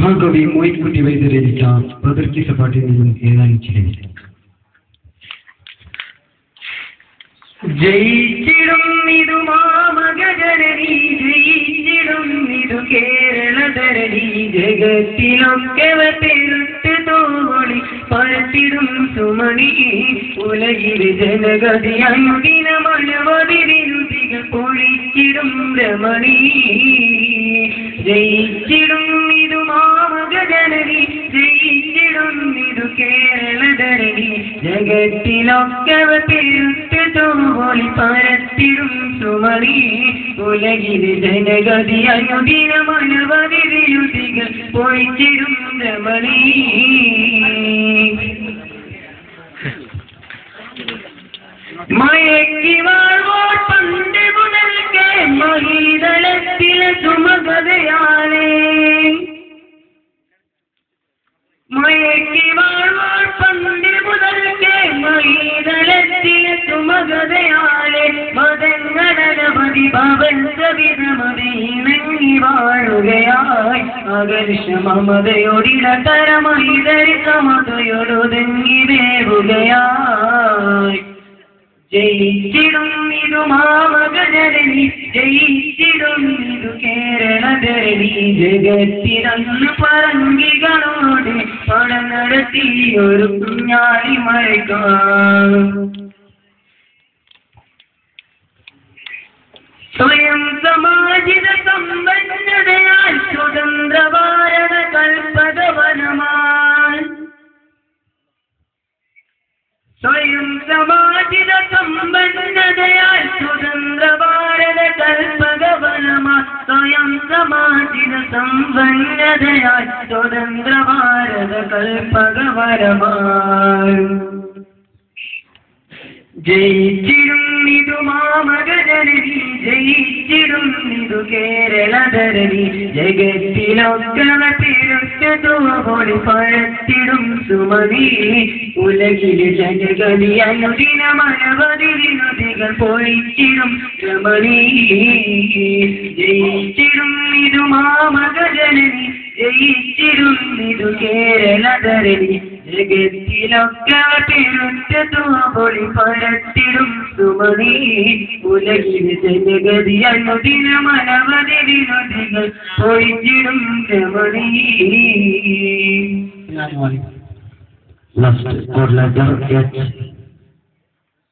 മഹാകവി മോയിൻകുട്ടി വൈദ്യർ രചിച്ച പ്രകൃതി പാട്ടിൽ നിന്നും ഏതാനും ചില ജയിച്ചിടും ഇതു മാമകജനനി ജയിച്ചിടും ഇതു കേരളധരണി ജഗത്തിലൊക്കെ പെരുത്ത് തോളി പരത്തിടും സുമണി ഉലകിൽ ജനഗതി അനുദിന മഴവതിരുതികൾ പൊഴിച്ചിടും രമണി ജയിച്ചിടും ഇതു മാമകജനനി ജയിച്ചിടും ഇതു കേരളധരണി ജഗത്തിലൊക്കെ പെരുത്ത് തോളി പരത്തിടും സുമണി ഉലകിൽ ജനഗതി അനുദിന മഴവതിരുതികൾ പൊഴിച്ചിടും രമണി മയക്കി വാഴ്വോർ പണ്ട് മുതൽക്കേ മഹീതലത്തിലെ സുമകതയാലേ മയക്കി വാഴ്വോർ പണ്ട് മുതൽക്കേ മഹീതലത്തിലെ സുമകതയാലേ മതങ്ങളനവധി ഭവൻ സവിധമതി ഇണങ്ങി വാഴുകയായി ആകർഷമതയോടിടതരമഹിതരി സമതയോടൊതുങ്ങി വേവുകയായി ജയിച്ചിടും ഇതു മാമകജനനി ജയിച്ചിടും ഇതു കേരളധരണി ജഗത്തിരന്ന് പറങ്കികളോട് പടം നടത്തിയൊരു കുഞ്ഞാലി മഴക്കാം സ്വയം സമാജിത സമ്പന്നതയാൽ സ്വതന്ത്ര ഭാരത കൽപ്പകവനമായി സ്വയം സമാജിത സമ്പന്നതയാൽ സ്വതന്ത്ര ഭാരത കൽപ്പകവനമായി സ്വയം സമാജിത സമ്പന്നതയാൽ സ്വതന്ത്ര ഭാരത കൽപ്പകവനമായി ജയിച്ചിടും ഇതു മാമകജനനി ജയിച്ചിടും ഇതു കേരളധരണി ജഗത്തിലൊക്കെ പെരുത്ത് തോളി പരത്തിടും സുമതി ഉലകിൽ ജനഗതി അനുദിന മഴവതിരുതികൾ പൊഴിച്ചിടും രമണി ജയിച്ചിടും ഇതു മാമകജനനി ജയിച്ചിടും ഇതു കേരളധരണി ജഗത്തിലൊക്കെ പെരുത്ത് തോളി പരത്തിടും സുമതി ഉലകിൽ ജനഗതി അനുദിന മഴവതിരുതികൾ പൊഴിച്ചിടും Ramani. Last chord letter H.